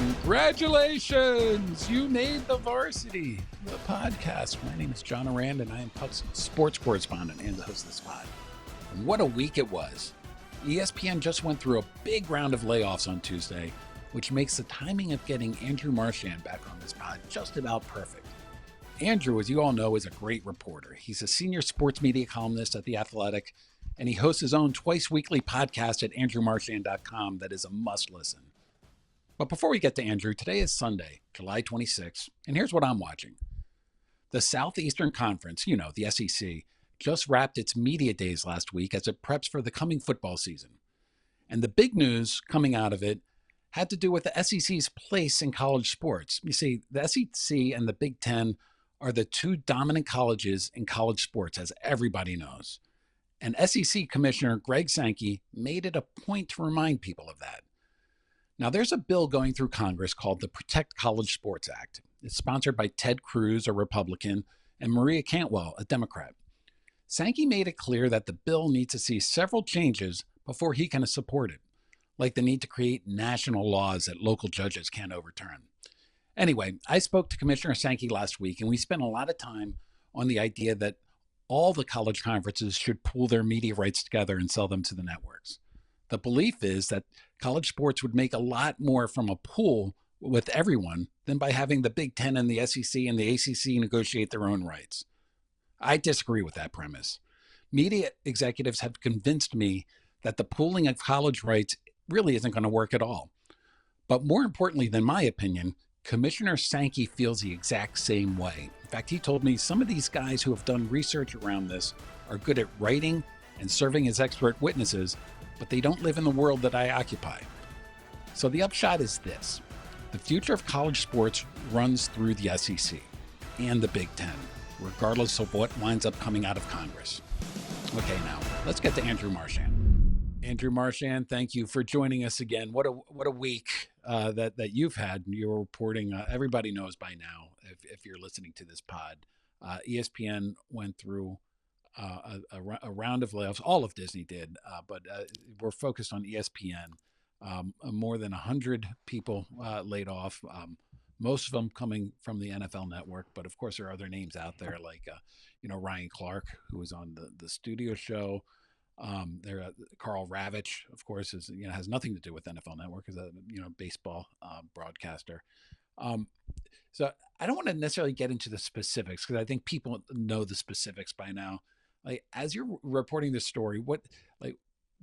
Congratulations! You made the varsity, the podcast. My name is John Arand, and I am Puck's sports correspondent and the host of this pod. And what a week it was. ESPN just went through a big round of layoffs on Tuesday, which makes the timing of getting Andrew Marchand back on this pod just about perfect. Andrew, as you all know, is a great reporter. He's a senior sports media columnist at The Athletic, and he hosts his own twice-weekly podcast at andrewmarchand.com that is a must-listen. But before we get to Andrew, today is Sunday, July 26th, and here's what I'm watching. The Southeastern Conference, the SEC, just wrapped its media days last week as it preps for the coming football season. And the big news coming out of it had to do with the SEC's place in college sports. You see, the SEC and the Big Ten are the two dominant colleges in college sports, as everybody knows. And SEC Commissioner Greg Sankey made it a point to remind people of that. Now, there's a bill going through Congress called the Protect College Sports Act. It's sponsored by Ted Cruz, a Republican, and Maria Cantwell, a Democrat. Sankey made it clear that the bill needs to see several changes before he can support it, like the need to create national laws that local judges can't overturn. Anyway, I spoke to Commissioner Sankey last week, and we spent a lot of time on the idea that all the college conferences should pool their media rights together and sell them to the networks. The belief is that college sports would make a lot more from a pool with everyone than by having the Big Ten and the SEC and the ACC negotiate their own rights. I disagree with that premise. Media executives have convinced me that the pooling of college rights really isn't going to work at all. But more importantly than my opinion, Commissioner Sankey feels the exact same way. In fact, he told me some of these guys who have done research around this are good at writing and serving as expert witnesses, but they don't live in the world that I occupy. So the upshot is this. The future of college sports runs through the SEC and the Big Ten, regardless of what winds up coming out of Congress. Okay, now let's get to Andrew Marchand. Andrew Marchand, thank you for joining us again. What a week that you've had. You're reporting. Everybody knows by now, if you're listening to this pod, ESPN went through a round of layoffs. All of Disney did, but we're focused on ESPN. More than 100 people laid off, most of them coming from the NFL network. But of course, there are other names out there like, Ryan Clark, who was on the studio show. Carl Ravitch, of course, has nothing to do with NFL Network, is a baseball broadcaster. So I don't want to necessarily get into the specifics because I think people know the specifics by now. Like, as you're reporting this story, what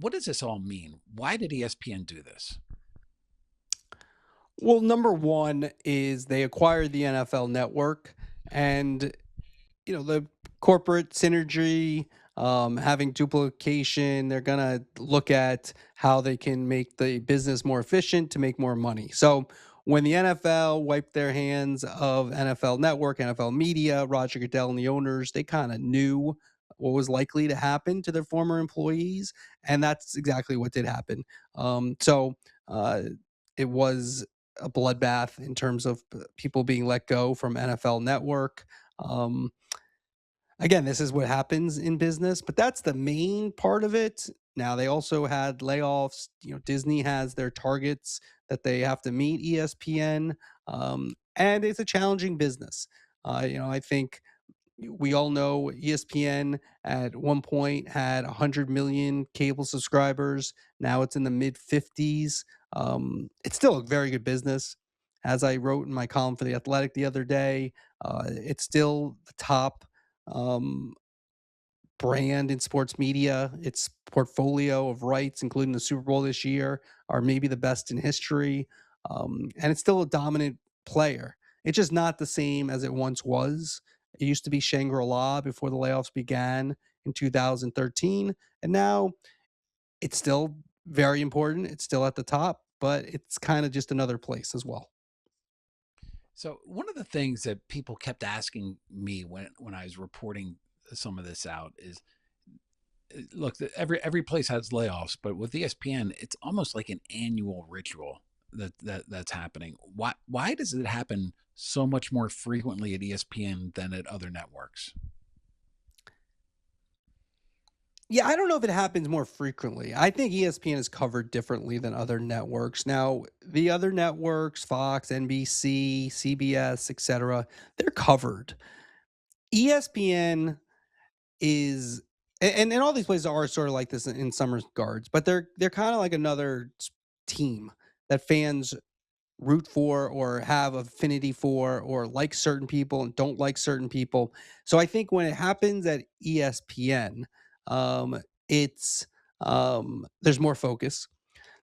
does this all mean? Why did ESPN do this? Well, number one is they acquired the NFL Network, and the corporate synergy, having duplication. They're gonna look at how they can make the business more efficient to make more money. So when the NFL wiped their hands of NFL Network, NFL Media, Roger Goodell and the owners, they kind of knew what was likely to happen to their former employees, and that's exactly what did happen. So it was a bloodbath in terms of people being let go from NFL Network. Again, this is what happens in business, but that's the main part of it. Now, they also had layoffs. Disney has their targets that they have to meet, ESPN, and it's a challenging business. I think we all know ESPN at one point had 100 million cable subscribers. Now it's in the mid 50s. It's still a very good business. As I wrote in my column for The Athletic the other day, it's still the top brand in sports media. Its portfolio of rights, including the Super Bowl this year, are maybe the best in history. And it's still a dominant player. It's just not the same as it once was. It used to be Shangri-La before the layoffs began in 2013. And now it's still very important. It's still at the top, but it's kind of just another place as well. So one of the things that people kept asking me when I was reporting some of this out is, look, every place has layoffs, but with ESPN, it's almost like an annual ritual that's happening. Why does it happen so much more frequently at ESPN than at other networks? Yeah, I don't know if it happens more frequently. I think ESPN is covered differently than other networks. Now, the other networks, Fox, NBC, CBS, etc., they're covered. ESPN is and all these places are sort of like this in some regards, but they're kind of like another team that fans root for or have affinity for or like certain people and don't like certain people. So I think when it happens at ESPN, it's there's more focus.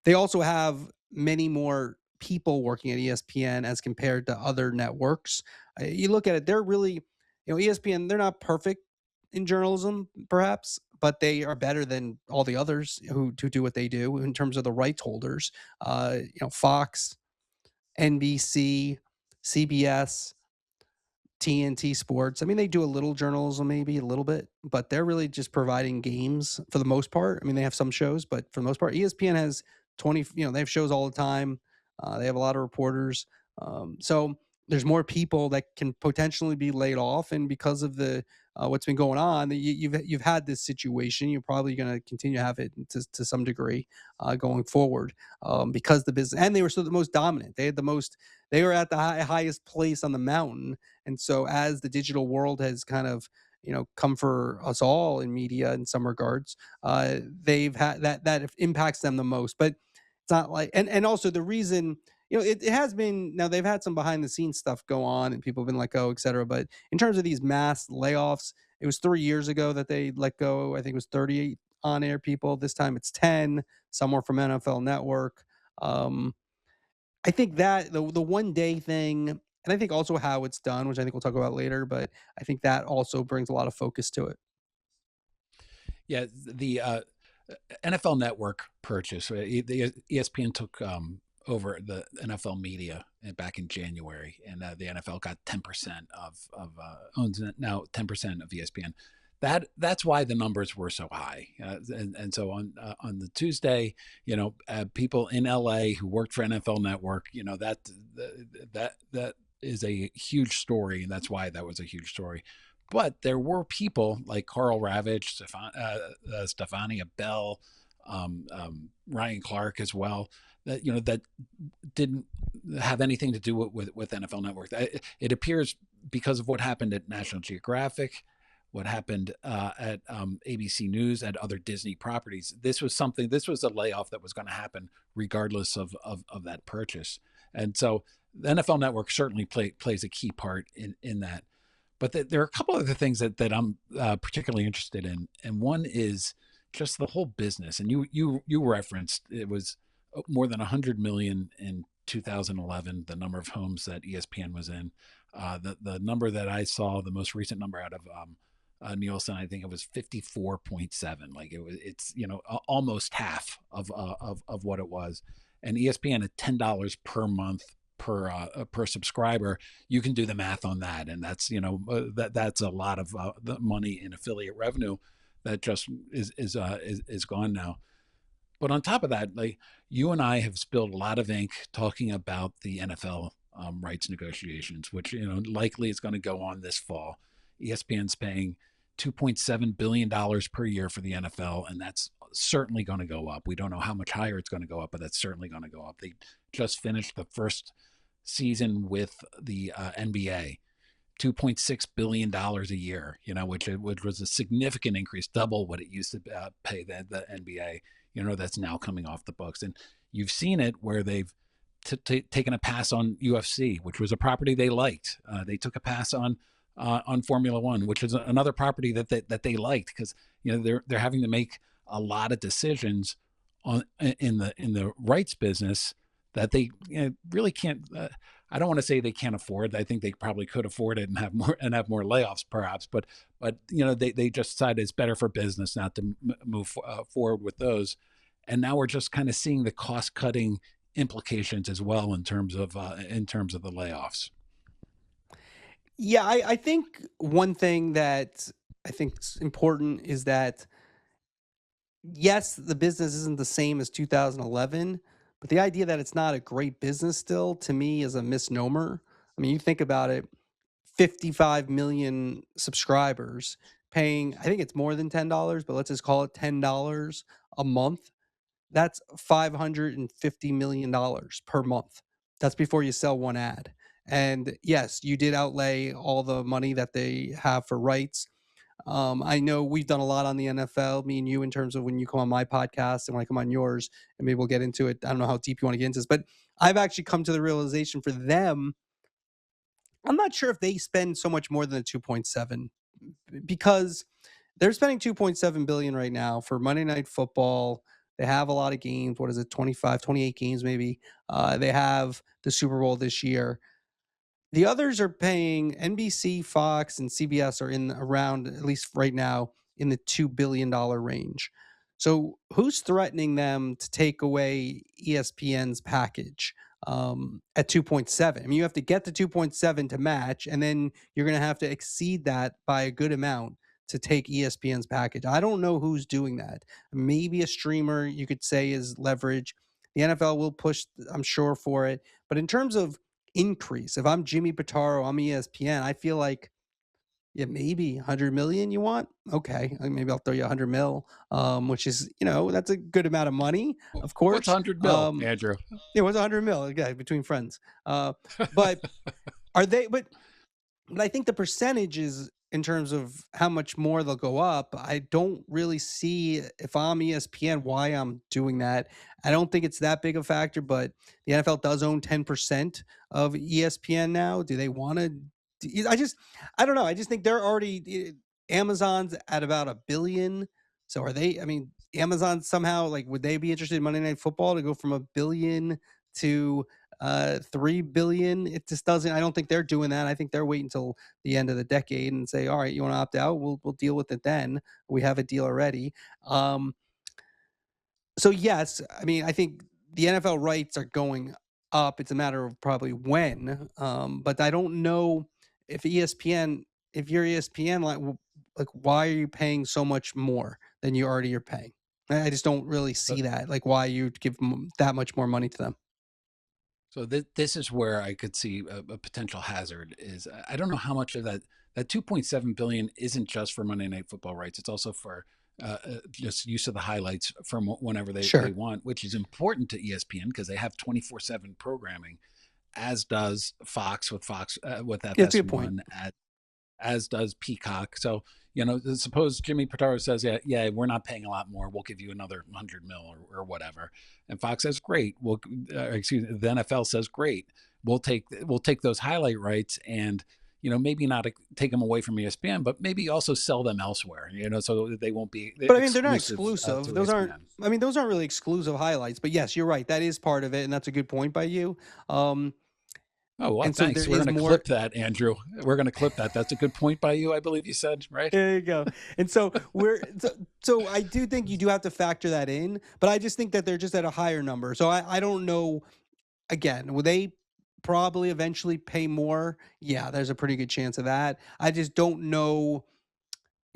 They also have many more people working at ESPN as compared to other networks. You look at it, they're really, ESPN, they're not perfect in journalism, perhaps, but they are better than all the others who do what they do in terms of the rights holders. Fox, NBC, CBS, TNT Sports. I mean, they do a little journalism, maybe a little bit, but they're really just providing games for the most part. I mean, they have some shows, but for the most part, ESPN has 20, they have shows all the time. They have a lot of reporters. So there's more people that can potentially be laid off. And because of the what's been going on, you've had this situation. You're probably going to continue to have it to some degree going forward because the business, and they were still the most dominant. They had the most, they were at the highest place on the mountain. And so as the digital world has kind of, come for us all in media in some regards, they've had that impacts them the most. But it's not like, and also the reason, it has been, now they've had some behind the scenes stuff go on and people have been let go, et cetera. But in terms of these mass layoffs, it was 3 years ago that they let go. I think it was 38 on air people. This time it's 10, somewhere from NFL Network. Um, I think that the one day thing, and I think also how it's done, which I think we'll talk about later, but I think that also brings a lot of focus to it. Yeah, the NFL Network purchase. The ESPN took over the NFL media back in January, and the NFL got 10% of owns now 10% of ESPN. That's why the numbers were so high, and so on the Tuesday, people in LA who worked for NFL Network, that is a huge story, and that's why that was a huge story. But there were people like Carl Ravitch, Stefania Bell, Ryan Clark as well, that didn't have anything to do with NFL Network. It appears because of what happened at National Geographic, what happened at ABC News, at other Disney properties. This was a layoff that was going to happen regardless of that purchase. And so the NFL Network certainly plays a key part in that. But there are a couple other things that I'm particularly interested in, and one is just the whole business. And you referenced it was more than 100 million in 2011, the number of homes that ESPN was in. The number that I saw, the most recent number out of Nielsen, I think it was 54.7. Like it's almost half of what it was. And ESPN at $10 per month per subscriber, you can do the math on that, and that's that's a lot of the money in affiliate revenue that just is gone now. But on top of that, like you and I have spilled a lot of ink talking about the NFL rights negotiations, which likely is going to go on this fall. ESPN's paying $2.7 billion per year for the NFL, and that's certainly going to go up. We don't know how much higher it's going to go up, but that's certainly going to go up. They just finished the first season with the NBA, $2.6 billion a year, which was a significant increase, double what it used to pay the NBA. That's now coming off the books, and you've seen it where they've taken a pass on UFC, which was a property they liked. They took a pass on Formula One, which is another property that they liked, because they're having to make a lot of decisions in the rights business that they really can't. I don't want to say they can't afford. I think they probably could afford it and have more layoffs, perhaps. But they just decided it's better for business not to move forward with those. And now we're just kind of seeing the cost cutting implications as well in terms of the layoffs. Yeah, I think one thing that I think is important is that yes, the business isn't the same as 2011, but the idea that it's not a great business still, to me, is a misnomer. I mean, you think about it, 55 million subscribers, paying, I think it's more than $10, but let's just call it $10 a month. That's $550 million per month. That's before you sell one ad. And yes, you did outlay all the money that they have for rights. I know we've done a lot on the NFL, me and you, in terms of when you come on my podcast and when I come on yours, and maybe we'll get into it. I don't know how deep you want to get into this, but I've actually come to the realization for them, I'm not sure if they spend so much more than the 2.7, because they're spending 2.7 billion right now for Monday Night Football. They have a lot of games. What is it? 25, 28 games maybe. They have the Super Bowl this year. The others are paying, NBC, Fox, and CBS are in around, at least right now, in the $2 billion range. So who's threatening them to take away ESPN's package at 2.7? I mean, you have to get the 2.7 to match, and then you're going to have to exceed that by a good amount to take ESPN's package. I don't know who's doing that. Maybe a streamer, you could say, is leverage. The NFL will push, I'm sure, for it. But in terms of increase, if I'm Jimmy Pitaro, I'm ESPN, I feel like, yeah, maybe 100 million you want? Okay, maybe I'll throw you 100 mil, which is, that's a good amount of money, of What's course. 100 mil, Andrew? It was 100 mil, okay, between friends. But are they, but I think the percentages in terms of how much more they'll go up, I don't really see, if I'm ESPN, why I'm doing that. I don't think it's that big a factor, but the NFL does own 10% of ESPN now. Do they want to? I don't know. I just think they're already, Amazon's at about a billion. So are they, I mean, Amazon somehow, like, would they be interested in Monday Night Football to go from a billion to 3 billion? It just doesn't, I don't think they're doing that. I think they're waiting until the end of the decade and say, all right, you want to opt out, we'll deal with it then. We have a deal already. So yes, I mean, I think the NFL rights are going up. It's a matter of probably when. But I don't know if ESPN, if you're ESPN, like, why are you paying so much more than you already are paying? I just don't really see that, like, why you'd give that much more money to them. So this is where I could see a potential hazard. Is I don't know how much of that 2.7 billion isn't just for Monday Night Football rights. It's also for just use of the highlights from whenever they Sure. want, which is important to ESPN because they have 24/7 programming, as does Fox with Yeah, that's a good point. FS1, as does Peacock. So, suppose Jimmy Pitaro says, yeah, we're not paying a lot more. We'll give you another 100 mil or whatever. And Fox says, great. Excuse me, the NFL says, great. We'll take those highlight rights and, maybe not take them away from ESPN, but maybe also sell them elsewhere, so they won't be But I mean, they're not exclusive exclusive. to Those aren't. ESPN. I mean, those aren't really exclusive highlights. But yes, you're right. That is part of it, and that's a good point by you. Um, Oh, well, and so there thanks. We're is going to more. clip that, Andrew. We're going to clip that. That's a good point by you, I believe you said, right? There you go. And so so I do think you do have to factor that in, but I just think that they're just at a higher number. So I don't know. Again, will they probably eventually pay more? Yeah, there's a pretty good chance of that. I just don't know.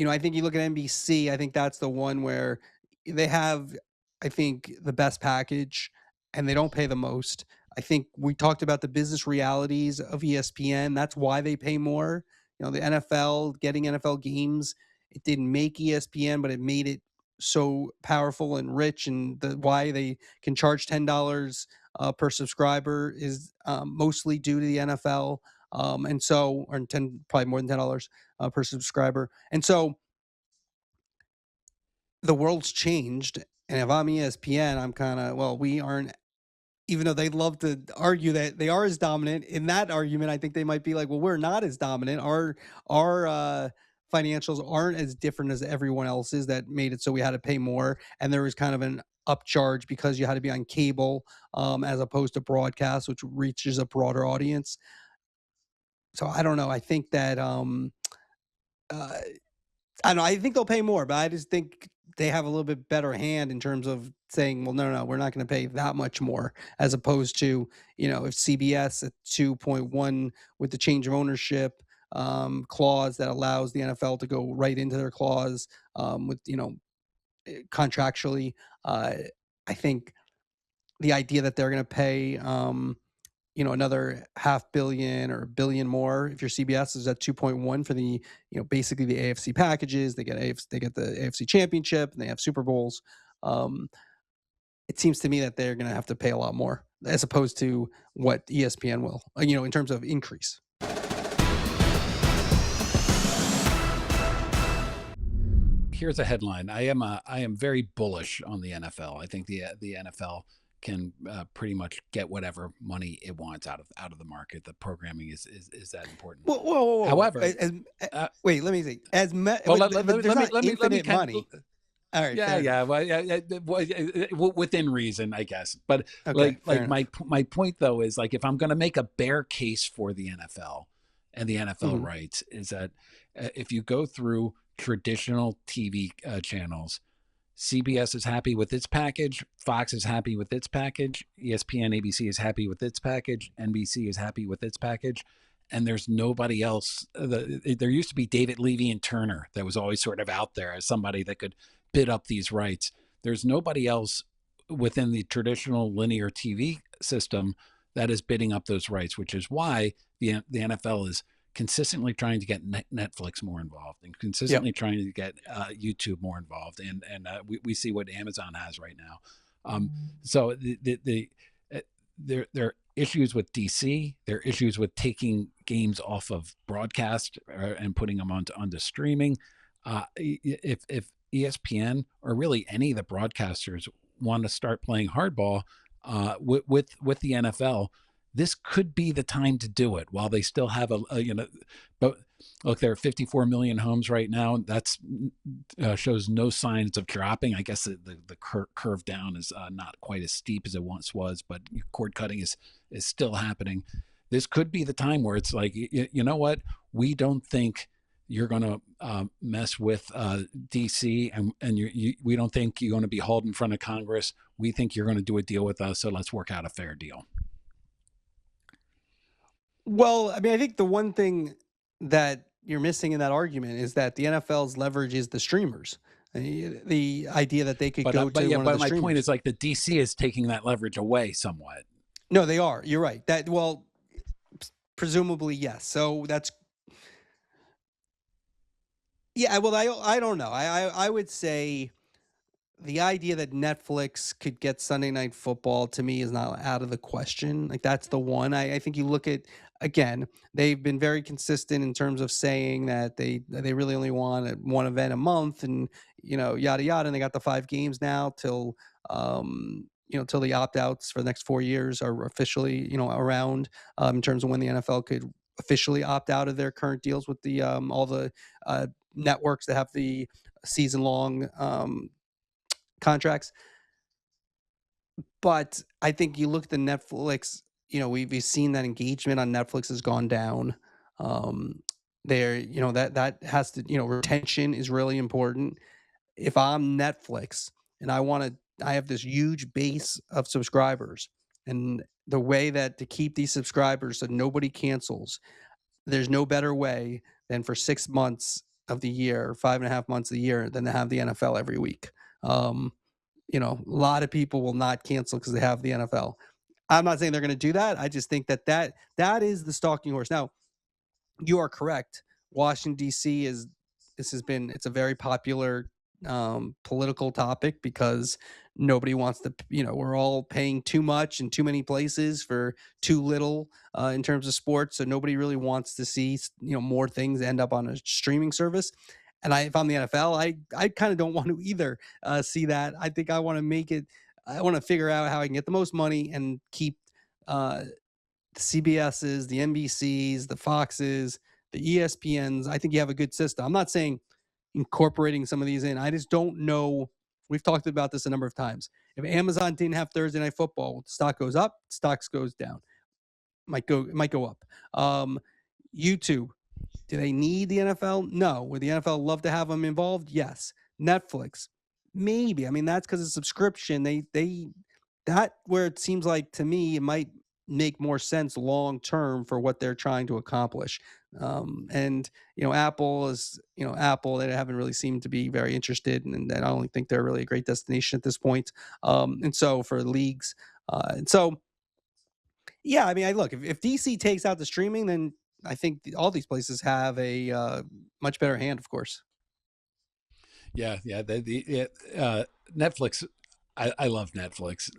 I think you look at NBC, I think that's the one where they have, I think, the best package and they don't pay the most. I think we talked about the business realities of ESPN. That's why they pay more. The NFL, getting NFL games, it didn't make ESPN, but it made it so powerful and rich. And why they can charge $10 per subscriber is mostly due to the NFL. And so, or 10, probably more than $10 per subscriber. And so the world's changed. And if I'm ESPN, I'm kind of, well, we aren't, even though they love to argue that they are as dominant in that argument, I think they might be like, well, we're not as dominant. Our financials aren't as different as everyone else's that made it so we had to pay more. And there was kind of an upcharge because you had to be on cable as opposed to broadcast, which reaches a broader audience. So I don't know. I think that uh, I don't know. I think they'll pay more, but I just think they have a little bit better hand in terms of saying, well, no, no, we're not going to pay that much more, as opposed to, if CBS at 2.1 with the change of ownership clause that allows the NFL to go right into their clause with, contractually. I think the idea that they're going to pay another half billion or a billion more. If your CBS is at 2.1 for the, basically the AFC packages, they get the AFC championship and they have Super Bowls. Um, it seems to me that they're going to have to pay a lot more as opposed to what ESPN will, in terms of increase. Here's a headline. I am very bullish on the NFL. I think the NFL can pretty much get whatever money it wants out of the market. The programming is that important. Whoa. However, wait, let me see. There's not infinite money. All right. Yeah. Well, within reason, I guess. But okay, my point though is, like, if I'm going to make a bear case for the NFL and the NFL rights, is that if you go through traditional TV channels, CBS is happy with its package, Fox is happy with its package, ESPN, ABC is happy with its package, NBC is happy with its package, and there's nobody else. There used to be David Levy and Turner that was always sort of out there as somebody that could bid up these rights. There's nobody else within the traditional linear TV system that is bidding up those rights, which is why the NFL is consistently trying to get Netflix more involved and consistently trying to get YouTube more involved. And we see what Amazon has right now. So there are issues with DC. There are issues with taking games off of broadcast and putting them onto streaming. If ESPN or really any of the broadcasters want to start playing hardball with the NFL, this could be the time to do it while they still have but look, there are 54 million homes right now. That's shows no signs of dropping. I guess the curve down is not quite as steep as it once was, but cord cutting is still happening. This could be the time where it's like, you know what? We don't think you're going to mess with DC, and we don't think you're going to be hauled in front of Congress. We think you're going to do a deal with us, so let's work out a fair deal. Well, I mean, I think the one thing that you're missing in that argument is that the NFL's leverage is the streamers. The idea that they could go to one of the streamers. But my point is, like, the DC is taking that leverage away somewhat. No, they are. You're right. Presumably, yes. So that's... Yeah, well, I don't know. I would say the idea that Netflix could get Sunday Night Football, to me, is not out of the question. Like, that's the one. I think you look at, again, they've been very consistent in terms of saying that they really only want one event a month and, yada, yada. And they got the 5 games now till the opt-outs for the next 4 years are officially, around, in terms of when the NFL could officially opt out of their current deals with the all the networks that have the season-long contracts. But I think you look at the Netflix, we've seen that engagement on Netflix has gone down. That has to, retention is really important. If I'm Netflix and I have this huge base of subscribers, and the way that to keep these subscribers so nobody cancels, there's no better way than for 6 months of the year, 5.5 months of the year, than to have the NFL every week. A lot of people will not cancel because they have the NFL. I'm not saying they're going to do that. I just think that is the stalking horse. Now, you are correct. Washington, D.C. it's a very popular political topic because nobody wants to, we're all paying too much in too many places for too little in terms of sports. So nobody really wants to see, more things end up on a streaming service. And if I'm the NFL, I kind of don't want to either see that. I think I want to figure out how I can get the most money and keep the CBSs, the NBCs, the Foxes, the ESPNs. I think you have a good system. I'm not saying incorporating some of these in. I just don't know. We've talked about this a number of times. If Amazon didn't have Thursday Night Football, stock goes up, stocks goes down. It might go up. YouTube, do they need the NFL? No. Would the NFL love to have them involved? Yes. Netflix, maybe. I mean, that's because of subscription. That where it seems like to me it might make more sense long term for what they're trying to accomplish. And Apple is Apple. They haven't really seemed to be very interested, and I don't think they're really a great destination at this point. And so for leagues, and so Yeah, I mean, I look, if DC takes out the streaming, then I think all these places have a much better hand, of course. Yeah, yeah. Netflix. I love Netflix.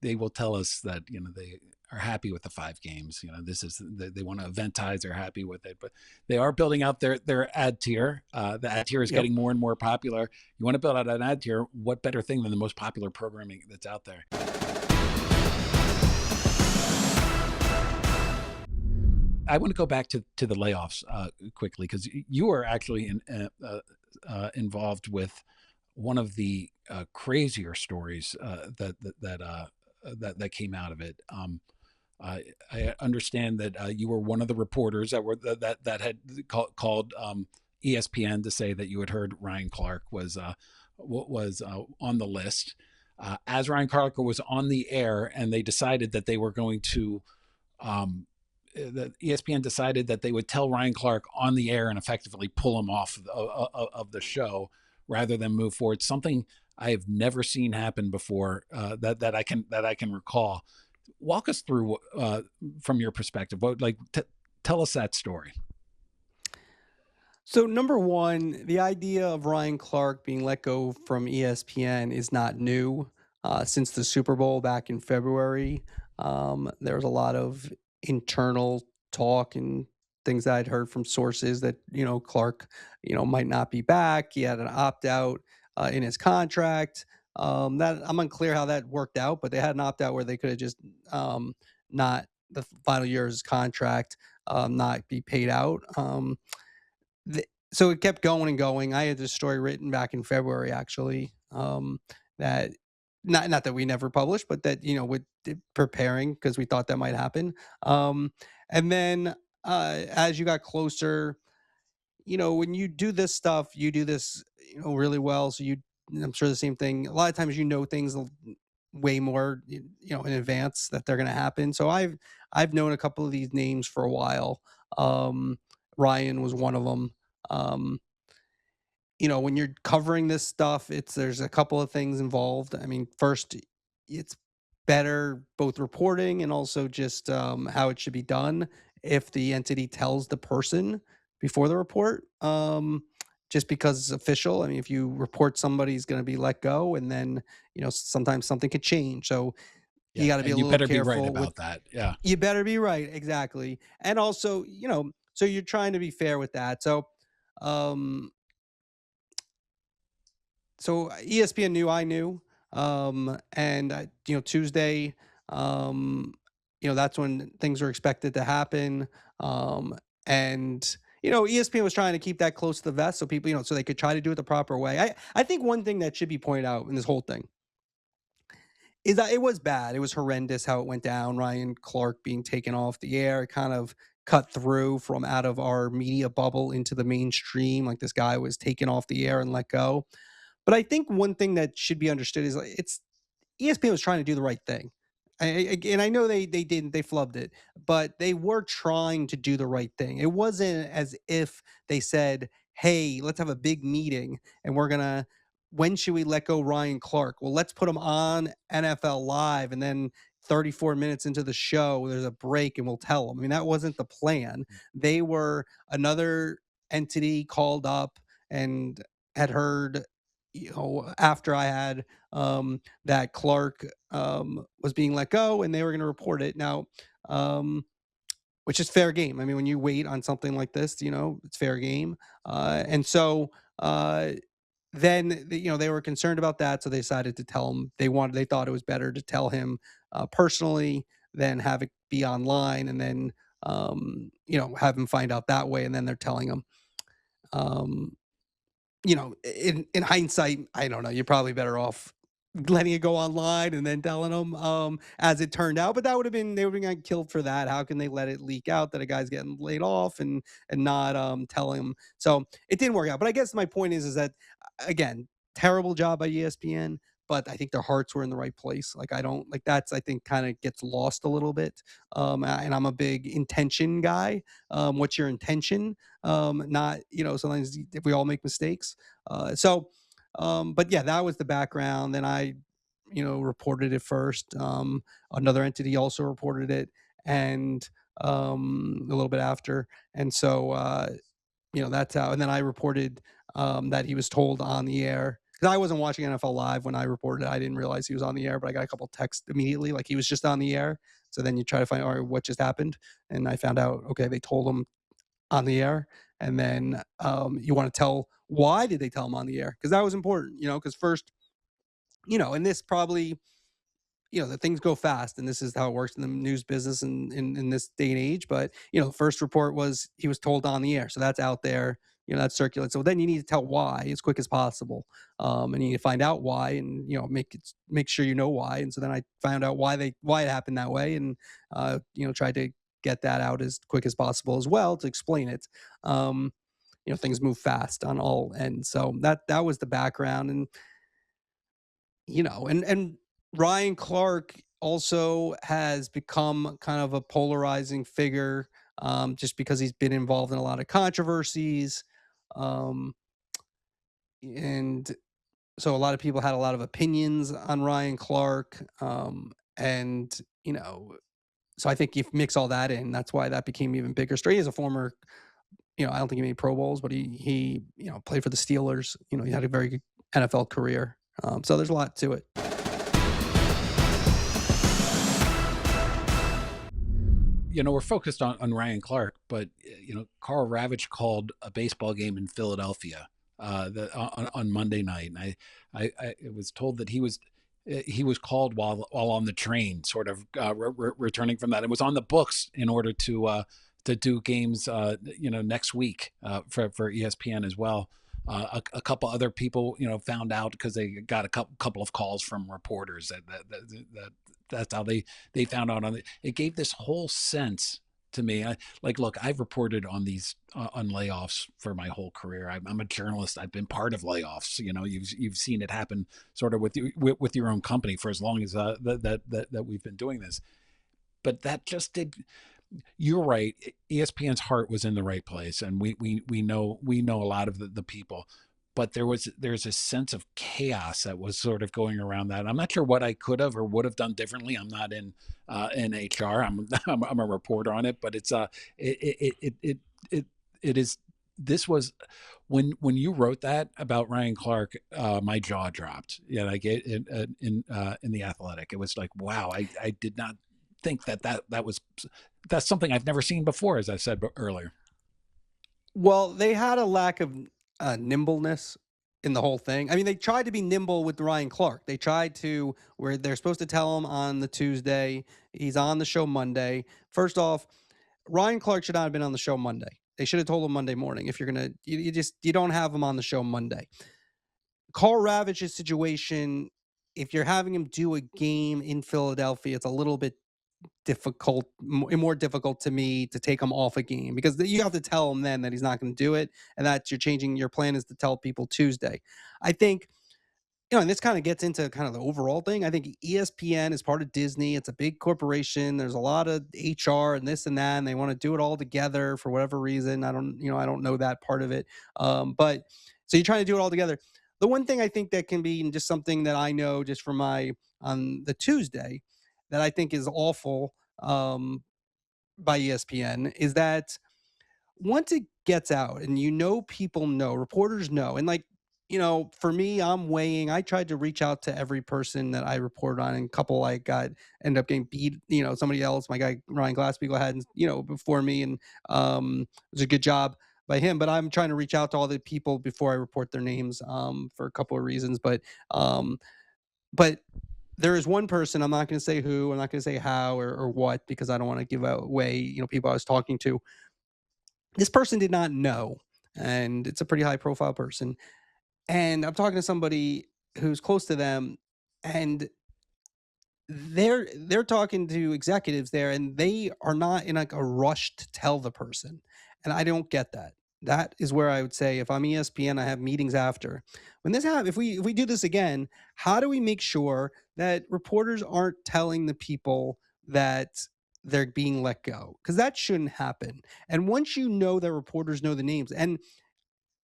They will tell us that they are happy with the 5 games. This is they want to eventize. They're happy with it, but they are building out their ad tier. The ad tier is Yep. getting more and more popular. You want to build out an ad tier? What better thing than the most popular programming that's out there? I want to go back to the layoffs quickly because you are actually involved with one of the crazier stories that came out of it. I understand that you were one of the reporters that had called ESPN to say that you had heard Ryan Clark was on the list. As Ryan Clark was on the air, and they decided that they were going to um, the ESPN decided that they would tell Ryan Clark on the air and effectively pull him off of the show rather than move forward. Something I have never seen happen before that I can recall. Walk us through from your perspective. Tell us that story. So number one, the idea of Ryan Clark being let go from ESPN is not new. Since the Super Bowl back in February, there was a lot of internal talk and things that I'd heard from sources that Clark, might not be back. He had an opt out in his contract. That I'm unclear how that worked out, but they had an opt out where they could have just not the final year of his contract not be paid out. So it kept going and going. I had this story written back in February, actually, that not that we never published, but that with preparing because we thought that might happen. And then as you got closer, when you do this stuff, you do this, really well. So I'm sure the same thing. A lot of times, things way more, in advance that they're going to happen. So I've known a couple of these names for a while. Ryan was one of them. Um, when you're covering this stuff, there's a couple of things involved. I mean, first, it's better both reporting and also just how it should be done if the entity tells the person before the report. Just because it's official. I mean, if you report somebody's going to be let go, and then sometimes something could change. So you Yeah, got to be a and you little better be right careful with. about that. Yeah. You better be right, exactly. And also, so you're trying to be fair with that. Um, so ESPN knew I knew, and Tuesday, um, that's when things were expected to happen, and ESPN was trying to keep that close to the vest so people, so they could try to do it the proper way. I think one thing that should be pointed out in this whole thing is that it was bad. It was horrendous how it went down. Ryan Clark being taken off the air, kind of cut through from out of our media bubble into the mainstream. Like this guy was taken off the air and let go. But I think one thing that should be understood is like it's ESPN was trying to do the right thing. And I know they didn't, they flubbed it, but they were trying to do the right thing. It wasn't as if they said, "Hey, let's have a big meeting and we're gonna when should we let go Ryan Clark? Well, let's put him on NFL Live, and then 34 minutes into the show, there's a break and we'll tell him." I mean, that wasn't the plan. They were another entity called up and had heard, after I had that Clark was being let go, and they were going to report it. Now, um, which is fair game. I mean, when you wait on something like this, it's fair game. And so then, they were concerned about that, so they decided to tell him. They thought it was better to tell him personally than have it be online, and then have him find out that way, and then they're telling him. Um, in hindsight, I don't know. You're probably better off letting it go online and then telling them, as it turned out. But that would have been they would have gotten killed for that. How can they let it leak out that a guy's getting laid off and not tell him? So it didn't work out. But I guess my point is that again, terrible job by ESPN. But I think their hearts were in the right place. Like I don't like that's I think kind of gets lost a little bit. And I'm a big intention guy. What's your intention? Not sometimes we all make mistakes. But yeah, that was the background. Then I reported it first. Another entity also reported it, and a little bit after. And so, that's how. And then I reported that he was told on the air, because I wasn't watching NFL Live when I reported it. I didn't realize he was on the air, but I got a couple texts immediately, like he was just on the air. So then you try to find, all right, what just happened? And I found out, okay, they told him on the air. And then you want to tell, why did they tell him on the air? Because that was important, because first, and this probably, the things go fast, and this is how it works in the news business in this day and age. But the first report was he was told on the air, so that's out there. That's circulated. So then you need to tell why as quick as possible, and you need to find out why, and make sure you know why. And so then I found out why it happened that way, and tried to get that out as quick as possible as well to explain it. Things move fast on all ends, so that was the background. And and Ryan Clark also has become kind of a polarizing figure, just because he's been involved in a lot of controversies. Um, and so a lot of people had a lot of opinions on Ryan Clark. And, so I think you mix all that in, that's why that became even bigger story. He is a former, I don't think he made Pro Bowls, but he played for the Steelers. He had a very good NFL career. So there's a lot to it. We're focused on Ryan Clark, but Carl Ravitch called a baseball game in Philadelphia on Monday night, and I was told that he was called while on the train, sort of returning from that. It was on the books in order to do games, next week for ESPN as well. A couple other people, found out because they got a couple of calls from reporters that's how they found out on it. It gave this whole sense to me. Look, I've reported on these on layoffs for my whole career. I'm a journalist. I've been part of layoffs. You've seen it happen sort of with your own company for as long as that we've been doing this. But that just did. You're right. ESPN's heart was in the right place, and we know a lot of the people, but there's a sense of chaos that was sort of going around that. I'm not sure what I could have or would have done differently. I'm not in HR. I'm a reporter on it, but it's it is. This was when you wrote that about Ryan Clark, my jaw dropped. Yeah, like in the Athletic, it was like, wow, I did not think that's something I've never seen before, as I said earlier. Well, they had a lack of nimbleness in the whole thing. I mean, they tried to be nimble with Ryan Clark. They tried to, where they're supposed to tell him on the Tuesday, he's on the show Monday. First off, Ryan Clark should not have been on the show Monday. They should have told him Monday morning. If you're gonna, you don't have him on the show Monday. Carl Ravitch's situation, if you're having him do a game in Philadelphia, it's a little bit difficult, more difficult to me to take him off a game, because you have to tell him then that he's not going to do it, and that you're changing your plan is to tell people Tuesday. I think, and this kind of gets into kind of the overall thing. I think ESPN is part of Disney. It's a big corporation. There's a lot of HR and this and that, and they want to do it all together for whatever reason. I don't know that part of it. But so you're trying to do it all together. The one thing I think that can be, and just something that I know just from my on the Tuesday, that I think is awful, by ESPN, is that once it gets out and people know, reporters know, and like, for me, I tried to reach out to every person that I reported on, and a couple I got end up getting beat, somebody else, my guy Ryan Glassbeagle had, before me, and it was a good job by him. But I'm trying to reach out to all the people before I report their names, for a couple of reasons. But there is one person, I'm not going to say who, I'm not going to say how or what, because I don't want to give away, people I was talking to. This person did not know, and it's a pretty high profile person. And I'm talking to somebody who's close to them, and they're talking to executives there, and they are not in like a rush to tell the person. And I don't get that. That is where I would say, if I'm ESPN, I have meetings after. When this happens, if we do this again, how do we make sure that reporters aren't telling the people that they're being let go? Because that shouldn't happen. And once you know that reporters know the names, and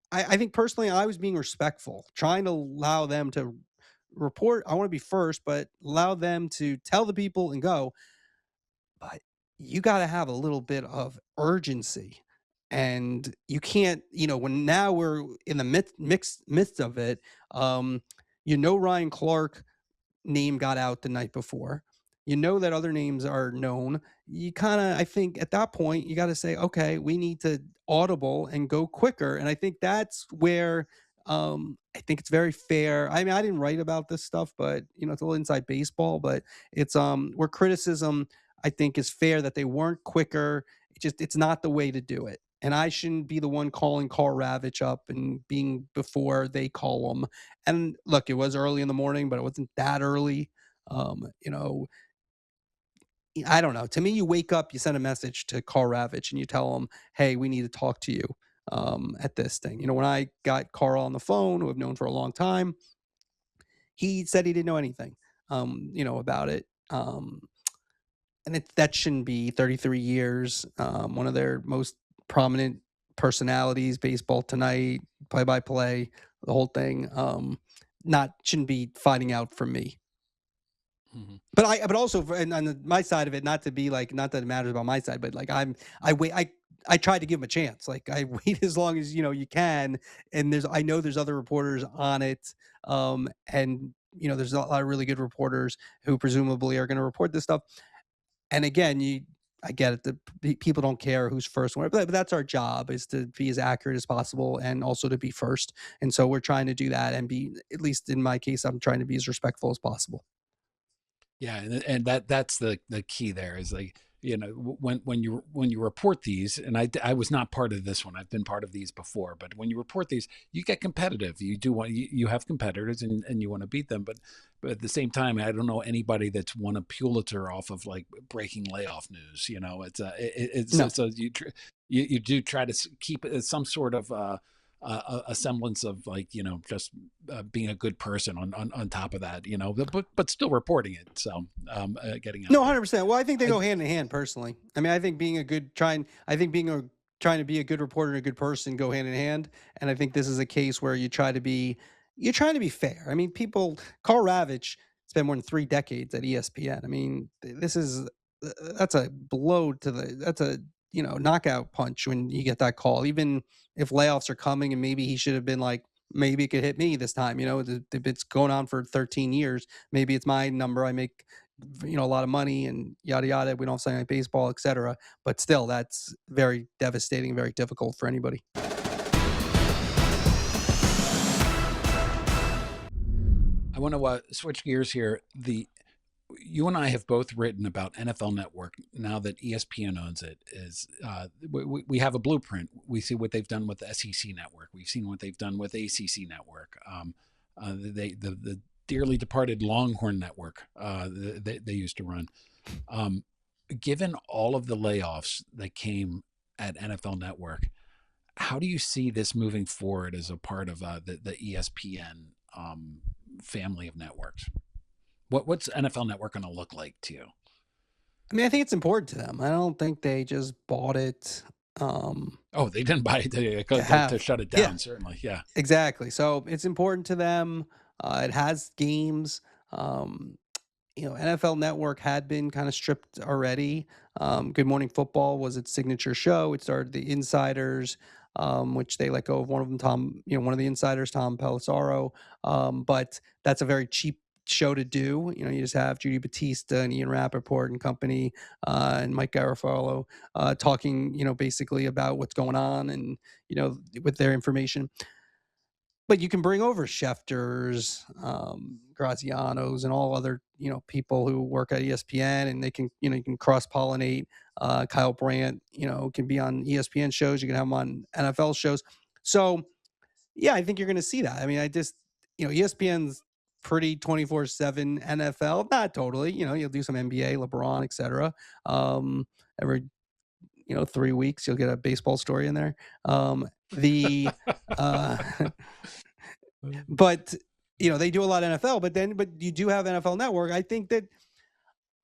I think personally I was being respectful, trying to allow them to report. I want to be first, but allow them to tell the people and go. But you got to have a little bit of urgency. And you can't, when now we're in the midst of it, um, Ryan Clark name got out the night before. You know that other names are known. You kind of, I think at that point, you got to say, okay, we need to audible and go quicker. And I think that's where I think it's very fair. I mean, I didn't write about this stuff, but it's a little inside baseball, but it's where criticism I think is fair that they weren't quicker. It's not the way to do it. And I shouldn't be the one calling Carl Ravitch up and being before they call him. And look, it was early in the morning, but it wasn't that early. Um, you know, I don't know. To me, you wake up, you send a message to Carl Ravitch, and you tell him, "Hey, we need to talk to you at this thing." When I got Carl on the phone, who I've known for a long time, he said he didn't know anything, about it. And that shouldn't be 33 years. One of their most prominent personalities, Baseball Tonight, play-by-play, the whole thing. Not shouldn't be finding out from me. Mhm. But also on my side of it, not to be like, not that it matters about my side, but like I wait, I tried to give him a chance. Like I wait as long as you can, and I know there's other reporters on it, and there's a lot of really good reporters who presumably are going to report this stuff. And again, I get it. People don't care who's first, but that's our job, is to be as accurate as possible and also to be first. And so we're trying to do that and be, at least in my case, I'm trying to be as respectful as possible. Yeah, and that's the key there is like, when you report these, and I was not part of this one. I've been part of these before, but when you report these, you get competitive. You do want you have competitors, and you want to beat them, but at the same time, I don't know anybody that's won a Pulitzer off of like breaking layoff news. It's No, so you do try to keep some sort of a semblance of like just being a good person on top of that, but still reporting it, so getting out no, there. 100%. Well, I think they I, go hand in hand personally. I mean, I think being trying to be a good reporter and a good person go hand in hand. And I think this is a case where you're trying to be fair. I mean, Carl Ravitch spent more than 3 decades at ESPN. I mean, this is, that's a blow that's a, knockout punch when you get that call. Even if layoffs are coming and maybe he should have been like, maybe it could hit me this time, if it's going on for 13 years, maybe it's my number. I make a lot of money and yada yada. We don't have Sunday Night Baseball, etc. But still, that's very devastating, very difficult for anybody. I want to switch gears here. You and I have both written about NFL Network now that ESPN owns it. We have a blueprint. We see what they've done with the SEC Network. We've seen what they've done with ACC Network. The dearly departed Longhorn Network they used to run. Given all of the layoffs that came at NFL Network, how do you see this moving forward as a part of the ESPN family of networks? What's NFL Network going to look like to you? I mean, I think it's important to them. I don't think they just bought it Oh, they didn't buy it to to have. shut it Yeah, down. Certainly, yeah. exactly. So it's important to them. It has games. NFL Network had been kind of stripped already. Good Morning Football was its signature show. It started the Insiders, which they let go of one of them, one of the insiders, Tom Pelissaro. But that's a very cheap show to do. You just have Judy Batista and Ian Rappaport and company, and Mike Garofalo talking, basically about what's going on and, with their information. But you can bring over Schefters, Grazianos, and all other people who work at ESPN, and they can you can cross pollinate. Kyle Brandt, can be on ESPN shows. You can have him on NFL shows. So yeah, I think you're going to see that. I mean, I just ESPN's pretty 24/7 NFL, not totally. You'll do some NBA, LeBron, etc. Every 3 weeks you'll get a baseball story in there. The uh, But they do a lot of NFL, but you do have NFL Network. I think that,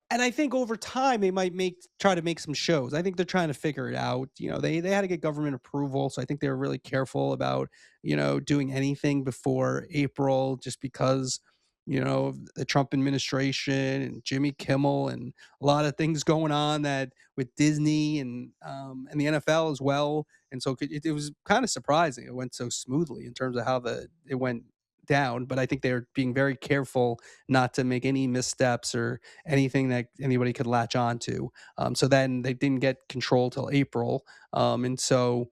and I think over time they might try to make some shows. I think they're trying to figure it out. They had to get government approval, so I think they were really careful about doing anything before April, just because the Trump administration and Jimmy Kimmel and a lot of things going on that with Disney and the NFL as well. And so it was kind of surprising it went so smoothly in terms of how it went down. But I think they were being very careful not to make any missteps or anything that anybody could latch on to. So then they didn't get control till April. And so,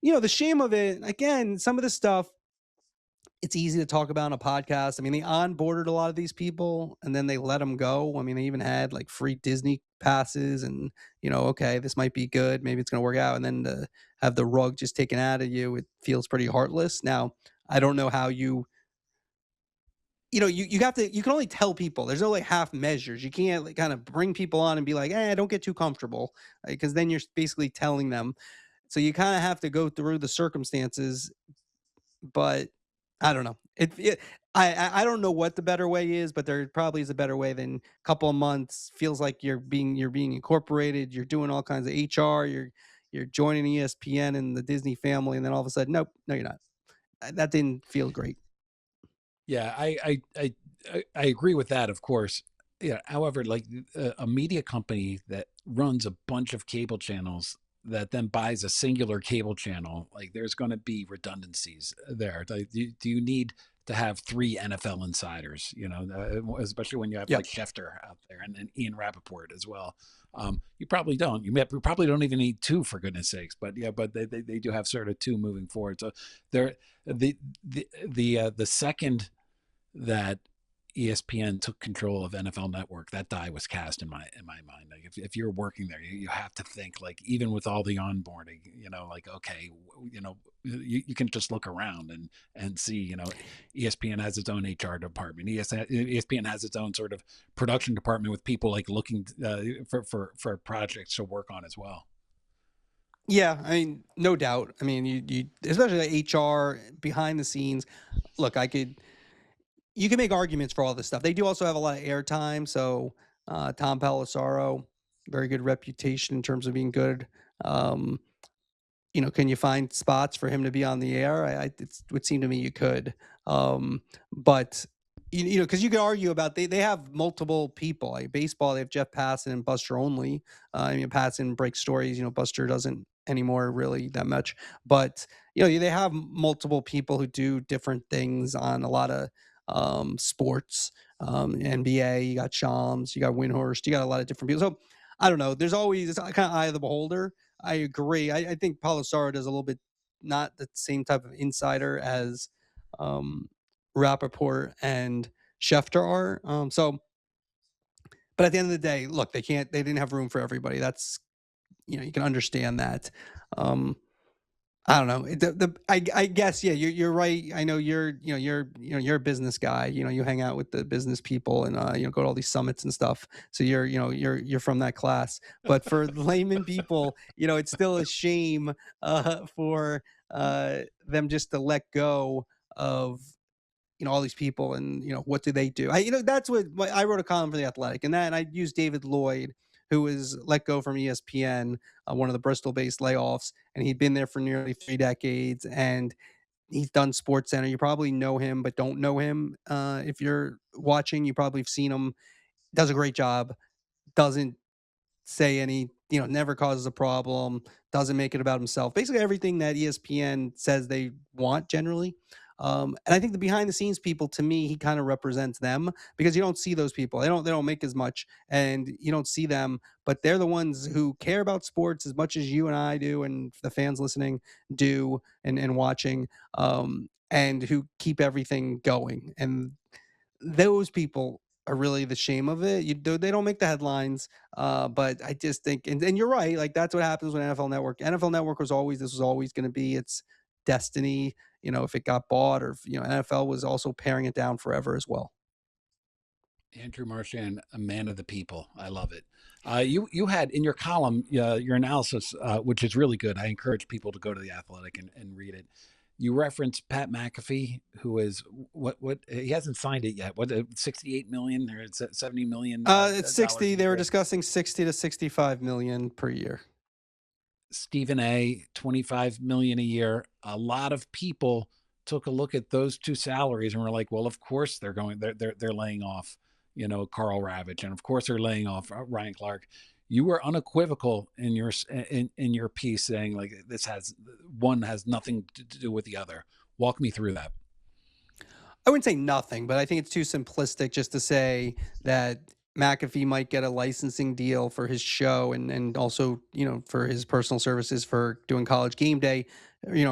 the shame of it, again, some of the stuff, it's easy to talk about on a podcast. I mean, they onboarded a lot of these people and then they let them go. I mean, they even had like free Disney passes and, okay, this might be good. Maybe it's going to work out. And then to have the rug just taken out of you, it feels pretty heartless. Now, I don't know how you have to, you can only tell people there's no like half measures. You can't like kind of bring people on and be like, don't get too comfortable because then you're basically telling them. So you kind of have to go through the circumstances, but I don't know. I don't know what the better way is, but there probably is a better way than a couple of months. Feels like you're being incorporated. You're doing all kinds of HR. You're joining ESPN and the Disney family, and then all of a sudden, nope, no, you're not. That didn't feel great. Yeah, I agree with that, of course. Yeah, however, like a media company that runs a bunch of cable channels that then buys a singular cable channel, like there's going to be redundancies there. Like, do you need to have three NFL insiders? Especially when you have Yep. like Schefter out there and then Ian Rappaport as well. You probably don't. You probably don't even need two, for goodness sakes. But yeah, but they do have sort of two moving forward. So they're the second that ESPN took control of NFL Network, that die was cast in my mind. Like if you're working there, you have to think like even with all the onboarding, like okay, you can just look around and see, ESPN has its own HR department. ESPN has its own sort of production department with people like looking for projects to work on as well. Yeah, I mean, no doubt. I mean, you especially like HR behind the scenes. Look, you can make arguments for all this stuff. They do also have a lot of airtime. So Tom Pelissero, very good reputation in terms of being good. Um, can you find spots for him to be on the air? It would seem to me you could. But because you could argue about they have multiple people. Like baseball, they have Jeff Passan and Buster Only. I mean, Passan breaks stories. Buster doesn't anymore really that much. But they have multiple people who do different things on a lot of sports. NBA, you got Shams, you got Windhorst, you got a lot of different people. So I don't know. There's always it's kind of eye of the beholder. I agree. I think Pelissaro does a little bit not the same type of insider as um, Rappaport and Schefter are. But at the end of the day, look, they didn't have room for everybody. That's, you can understand that. Um, I don't know. I guess yeah, you're right. I know you're a business guy. You hang out with the business people and go to all these summits and stuff. So you're from that class. But for layman people, it's still a shame for them just to let go of all these people and what do they do. That's what I wrote a column for the Athletic, and I used David Lloyd, who was let go from ESPN, one of the Bristol based layoffs, and he'd been there for nearly 3 decades, and he's done Sports Center. You probably know him but don't know him. If you're watching, you probably have seen him. Does a great job. Doesn't say any, never causes a problem, doesn't make it about himself. Basically everything that ESPN says they want generally. And I think the behind the scenes people, to me, he kind of represents them because you don't see those people. They don't make as much and you don't see them, but they're the ones who care about sports as much as you and I do and the fans listening do and watching, and who keep everything going. And those people are really the shame of it. They don't make the headlines, but I just think, and you're right. Like that's what happens with NFL Network. NFL Network this was always going to be its destiny. If it got bought or if, NFL was also paring it down forever as well. Andrew Marchand, a man of the people. I love it. You had in your column your analysis, which is really good. I encourage people to go to the Athletic and read it. You referenced Pat McAfee, who is what he hasn't signed it yet. What 68 million or 70 million It's dollars 60. a They were year. discussing 60 to 65 million per year. Stephen A. 25 million a year. A lot of people took a look at those two salaries and were like, well, of course they're laying off, Carl Ravitch, and of course they're laying off Ryan Clark. You were unequivocal in your piece, saying like one has nothing to do with the other. Walk me through that. I wouldn't say nothing, but I think it's too simplistic just to say that McAfee might get a licensing deal for his show and also, for his personal services for doing College Game Day,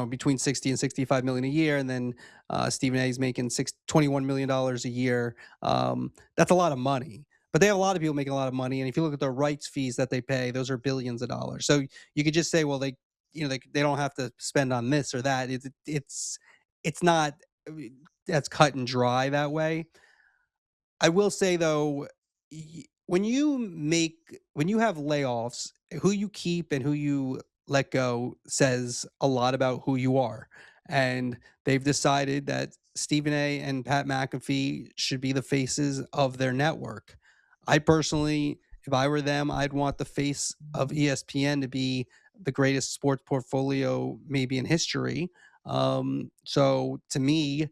between 60 and 65 million a year. And then Stephen A is making $21 million a year. That's a lot of money. But they have a lot of people making a lot of money. And if you look at the rights fees that they pay, those are billions of dollars. So you could just say, well, they don't have to spend on this or that. It's not that's cut and dry that way. I will say though, when you have layoffs, who you keep and who you let go says a lot about who you are. And they've decided that Stephen A and Pat McAfee should be the faces of their network. I personally, if I were them, I'd want the face of ESPN to be the greatest sports portfolio maybe in history. So to me,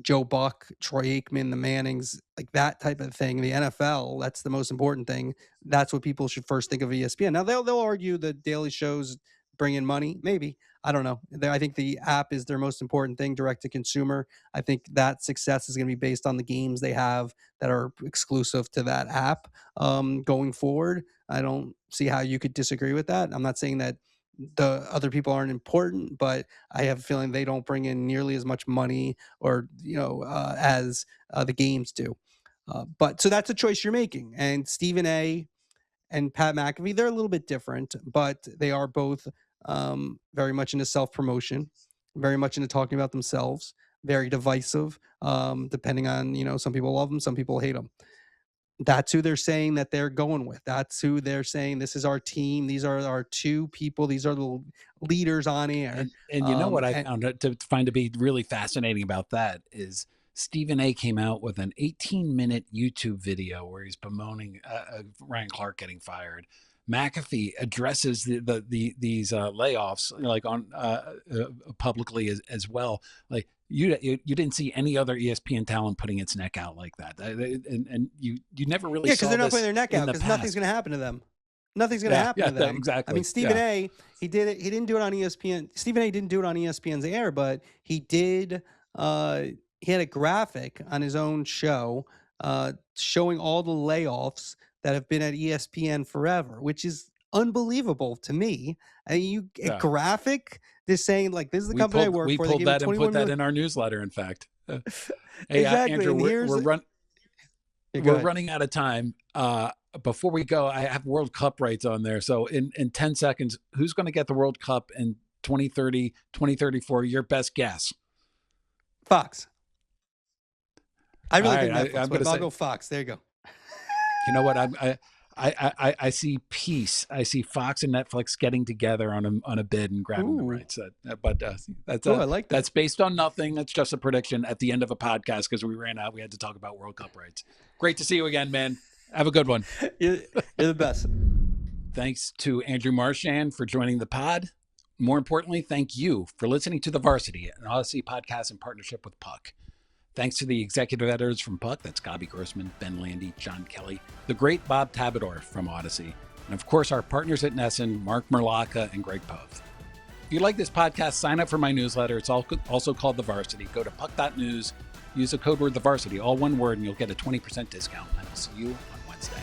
Joe Buck, Troy Aikman, the Mannings, like that type of thing. The NFL, that's the most important thing. That's what people should first think of ESPN. Now they'll argue the daily shows bring in money. Maybe. I don't know. I think the app is their most important thing, direct to consumer. I think that success is going to be based on the games they have that are exclusive to that app going forward. I don't see how you could disagree with that. I'm not saying that the other people aren't important, but I have a feeling they don't bring in nearly as much money or, as the games do. But so that's a choice you're making. And Stephen A and Pat McAfee, they're a little bit different, but they are both very much into self-promotion, very much into talking about themselves, very divisive, depending on, some people love them, some people hate them. That's who they're saying that they're going with. That's who they're saying, this is our team. These are our two people. These are the leaders on air. And you know what I found to be really fascinating about that is Stephen A came out with an 18-minute YouTube video where he's bemoaning Ryan Clark getting fired. McAfee addresses these layoffs like on publicly as well. Like you didn't see any other ESPN talent putting its neck out like that, and you never really because they're not putting their neck out because nothing's going to happen to them. Nothing's going to happen to them. Exactly. I mean, Stephen A, he did it. He didn't do it on ESPN. Stephen A didn't do it on ESPN's air, but he did. He had a graphic on his own show showing all the layoffs that have been at ESPN forever, which is unbelievable to me. A graphic just saying like, this is the company I work for. We pulled that and put that in our newsletter, in fact. Hey, exactly. Andrew, we're running out of time. Before we go, I have World Cup rights on there. So in 10 seconds, who's going to get the World Cup in 2030, 2034? Your best guess. Fox. I really think Netflix, but I'll go Fox. There you go. You know what? I see peace. I see Fox and Netflix getting together on a bid and grabbing the rights. But I like that. That's based on nothing. That's just a prediction at the end of a podcast because we ran out. We had to talk about World Cup rights. Great to see you again, man. Have a good one. You're the best. Thanks to Andrew Marchand for joining the pod. More importantly, thank you for listening to The Varsity, an Odyssey podcast in partnership with Puck. Thanks to the executive editors from Puck, that's Gabi Grossman, Ben Landy, John Kelly, the great Bob Tabador from Odyssey, and of course our partners at Nesson, Mark Merlaka and Greg Pove. If you like this podcast, sign up for my newsletter. It's also called The Varsity. Go to puck.news, use the code word The Varsity, all one word, and you'll get a 20% discount. And I'll see you on Wednesday.